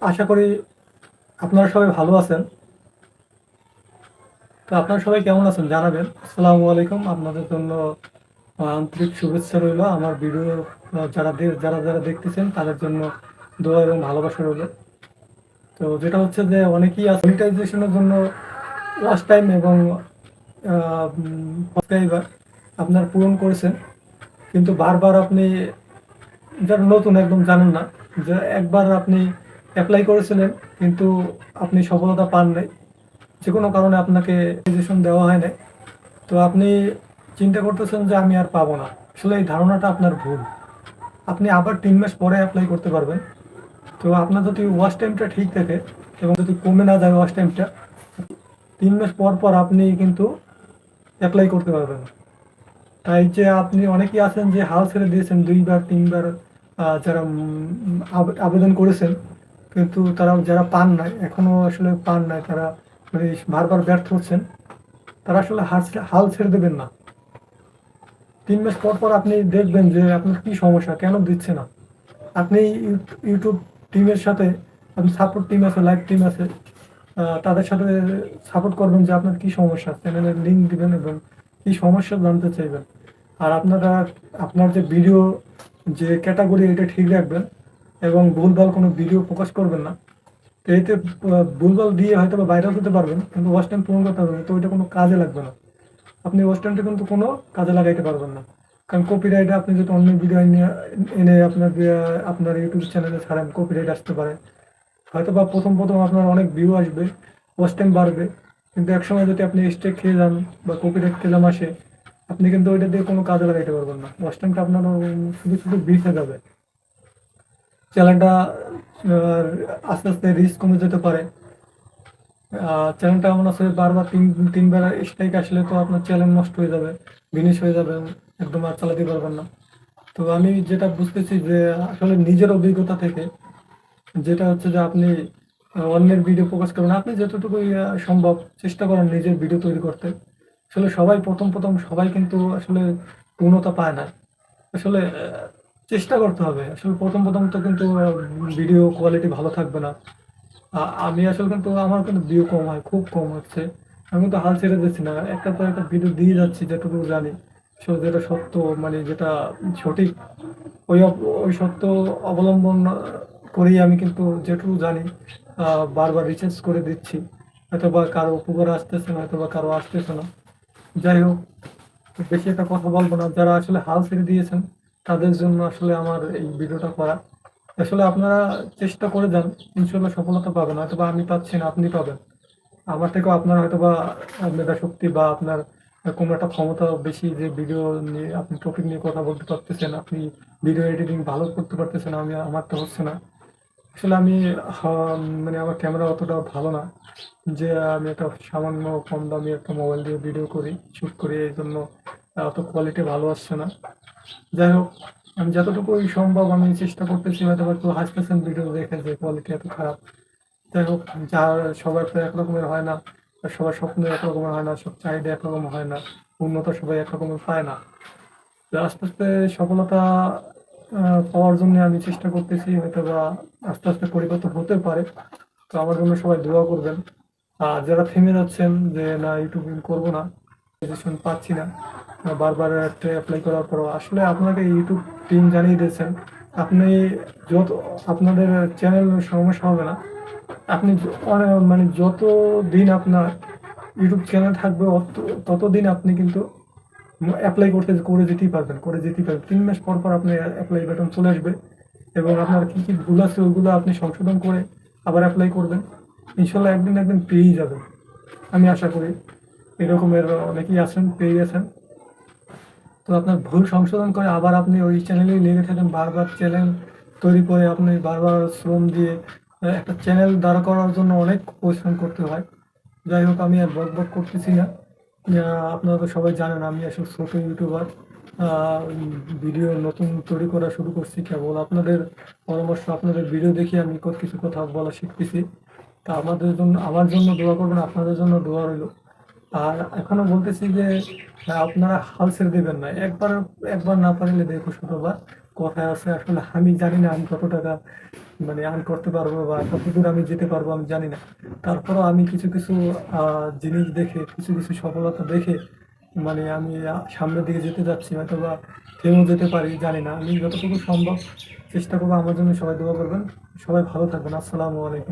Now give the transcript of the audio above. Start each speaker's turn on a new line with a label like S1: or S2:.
S1: আশা করি আপনারা সবাই ভালো আছেন। তো আপনারা সবাই কেমন আছেন জানাবেন। আসসালামু আলাইকুম। আপনাদের জন্য আন্তরিক শুভেচ্ছা রইল। আমার ভিডিও যারা যারা দেখতেছেন তাদের জন্য দোয়া এবং ভালোবাসা রইল। তো যেটা হচ্ছে যে অনেকেই আছে মনিটাইজেশনের জন্য ওয়াচ টাইম এবং সাবস্ক্রাইবার আপনার পূরণ করেছেন, কিন্তু বারবার আপনি যারা নতুন একদম জানেন না, যে একবার আপনি অ্যাপ্লাই করেছিলেন কিন্তু আপনি সফলতা পান নাই, যে কোনো কারণে আপনাকে রেজিস্ট্রেশন দেওয়া হয় নাই। তো আপনি চিন্তা করতেছেন যে আমি আর পাবো না। আসলে এই ধারণাটা আপনার ভুল। আপনি আবার 3 মাস পরে অ্যাপ্লাই করতে পারবেন। তো আপনার যদি ওয়াচ টাইমটা ঠিক থাকে এবং যদি কমে না যায় ওয়াচ টাইমটা, 3 মাস পর পর আপনি কিন্তু অ্যাপ্লাই করতে পারবেন। তাই যে আপনি অনেকেই আছেন যে হাল ছেড়ে দিয়েছেন 2 বার 3 বার, যারা আবেদন করেছেন কিন্তু তারা যারা পান নাই, এখনো আসলে পান নাই, তারা মানে বারবার ব্যর্থ হচ্ছেন। তারা আসলে হাল ছেড়ে দেবেন না। 3 মাস পর পর আপনি দেখবেন যে আপনার কি সমস্যা, কেন দিচ্ছে না। আপনি ইউটিউব টিমের সাথে, আপনি সাপোর্ট টিম আছে, লাইভ টিম আছে, তাদের সাথে সাপোর্ট করবেন যে আপনার কি সমস্যা, চ্যানেলের লিঙ্ক দিবেন এবং কি সমস্যা জানতে চাইবেন। আর আপনারা আপনার যে ভিডিও যে ক্যাটাগরি এটা ঠিক রাখবেন এবং ভুলভাল কোনো ভিডিও প্রকাশ করবেন না। তো এতে ভুলভাল দিয়ে হয়তো বা ভাইরাল হতে পারবেন, কিন্তু ওয়াচ টাইম পূরণ করতে পারবেন, তো ওইটা কোনো কাজে লাগবে না। আপনি ওয়াচ টাইমটা কিন্তু কোনো কাজে লাগাইতে পারবেন না। কারণ কপিরাইটে আপনি যদি অন্য ভিডিও এনে আপনার আপনার ইউটিউব চ্যানেলে ছাড়েন, কপিরাইট আসতে পারে। হয়তো বা প্রথম প্রথম আপনার অনেক ভিউ আসবে, ওয়াচ টাইম বাড়বে, কিন্তু একসময় যদি আপনি স্ট্রাইক খেয়ে যান বা কপিরাইট ক্লেম আসে, আপনি কিন্তু ওইটা দিয়ে কোনো কাজে লাগাইতে পারবেন না। ওয়াচ টাইমটা আপনার শুধু শুধু বৃথা যাবে। চ্যানেলটা আস্তে আস্তে রিস্ক কমে যেতে পারে। চ্যানেলটা এমন আছে বারবার তিনবার স্ট্রাইক আসলে তো আপনার চ্যানেল নষ্ট হয়ে যাবে, ফিনিশ হয়ে যাবে, একদম আর চালাতে পারবেন না। তো আমি যেটা বুঝতেছি যে আসলে নিজের অভিজ্ঞতা থেকে, যেটা হচ্ছে যে আপনি অন্যের ভিডিও প্রকাশ করবেন, আপনি যতটুকু সম্ভব চেষ্টা করেন নিজের ভিডিও তৈরি করতে। আসলে সবাই প্রথম প্রথম সবাই কিন্তু আসলে পূর্ণতা পায় না। আসলে চেষ্টা করতে হবে। আসলে প্রথম প্রথম তো কিন্তু ভিডিও কোয়ালিটি ভালো থাকবে না। আমি আসলে কিন্তু আমার কিন্তু ভিউ কম হয়, খুব কম হচ্ছে। আমি কিন্তু হাল ছেড়ে দিচ্ছি না, একটা পর একটা ভিডিও দিয়ে যাচ্ছি যেটুকু জানি। যেটা সত্য, মানে যেটা সঠিক, ওই সত্য অবলম্বন করেই আমি কিন্তু যেটুকু জানি বারবার রিসার্চ করে দিচ্ছি। হয়তো বা কারো উপকার আসতেছে না, হয়তো বা কারো আসতেছে না। যাই হোক, বেশি একটা কথা বলবো না। যারা আসলে হাল ছেড়ে দিয়েছেন তাদের জন্য আসলে আমার এই ভিডিওটা করা। আসলে আপনারা চেষ্টা করে যান, ইনশাল্লাহ সফলতা পাবেন। হয়তো বা আমি পাচ্ছি না, আপনি পাবেন। আমার থেকেও আপনার হয়তো বা মেধা শক্তি বা আপনার কোনো একটা ক্ষমতা বেশি, যে ভিডিও নিয়ে আপনি টপিক নিয়ে কথা বলতে পারতেছেন, আপনি ভিডিও এডিটিং ভালো করতে পারতেছেন, আমার তো হচ্ছে না। আসলে আমি মানে আমার ক্যামেরা অতটা ভালো না যে আমি একটা সামান্য কম দামি একটা মোবাইল দিয়ে ভিডিও করি, শ্যুট করি, এই জন্য অত কোয়ালিটি ভালো আসছে না। যাই হোক, আমি যতটুকুই সম্ভব আমি চেষ্টা করতেছি। হয়তো বা কেউ হাসতেছেন ভিডিও দেখে যে কোয়ালিটি এত খারাপ। যাই হোক, যার সবার তো একরকমের হয় না, আর সবার স্বপ্ন একরকমের হয় না, সব চাহিদা একরকম হয় না, উন্নতা সবাই একরকমের পায় না। তো আস্তে আস্তে সফলতা পাওয়ার জন্য আমি চেষ্টা করতেছি। হয়তো বা আস্তে আস্তে পরিবর্তন হতে পারে। তো আমার জন্য সবাই দোয়া করবেন। আর যারা থেমে যাচ্ছেন যে না ইউটিউবিং করবো না, রেজিস্ট্রেশন পাচ্ছি না, বারবার একটা অ্যাপ্লাই করার পরও আসলে আপনাকে ইউটিউব টিম জানিয়ে দিয়েছেন আপনি যত আপনাদের চ্যানেল সমস্যা হবে না। আপনি মানে যত দিন আপনার ইউটিউব চ্যানেল থাকবে ততদিন আপনি কিন্তু অ্যাপ্লাই করে যেতেই পারবেন, 3 মাস পর পর আপনি অ্যাপ্লাই বাটন চলে আসবে এবং আপনার কি কি ভুল আছে ওইগুলো আপনি সংশোধন করে আবার অ্যাপ্লাই করবেন। ইনশাল্লাহ একদিন একদিন পেয়েই যাবেন, আমি আশা করি। এরকমের অনেকেই আছেন, পেয়ে গেছেন। তো আপনার ভুল সংশোধন করে আবার আপনি ওই চ্যানেলেই লেগে থাকেন, বারবার চ্যানেল তৈরি করে আপনি বারবার শ্রম দিয়ে একটা চ্যানেল দাঁড় করার জন্য অনেক পরিশ্রম করতে হয়। যাই হোক, আমি আর বকবক করতেছি না। আপনারা তো সবাই জানেন আমি আসলে ছোট ইউটিউবার। ভিডিও নতুন তৈরি করা শুরু করছি কেবল। আপনাদের পরামর্শ, আপনাদের ভিডিও দেখে আমি কিছু কথা বলা শিখতেছি। তা আমার জন্য দোয়া করবেন, আপনাদের জন্য দোয়া রইল। আর এখনো বলতেছি যে আপনারা হাল ছেড়ে দেবেন না। একবার একবার না পারলে দেখো শতবার, কথায় আছে, আসলে আমি জানি না আমি কত টাকা মানে আর্ন করতে পারবো বা কতদূর আমি যেতে পারবো আমি জানি না। তারপরেও আমি কিছু কিছু জিনিস দেখে, কিছু কিছু সফলতা দেখে মানে আমি সামনের দিকে যেতে যাচ্ছি, হয়তো বা থেমেও যেতে পারি জানি না। আমি যতটুকু সম্ভব চেষ্টা করবো। আমার জন্য সবাই দোয়া করবেন। সবাই ভালো থাকবেন। আসসালামু আলাইকুম।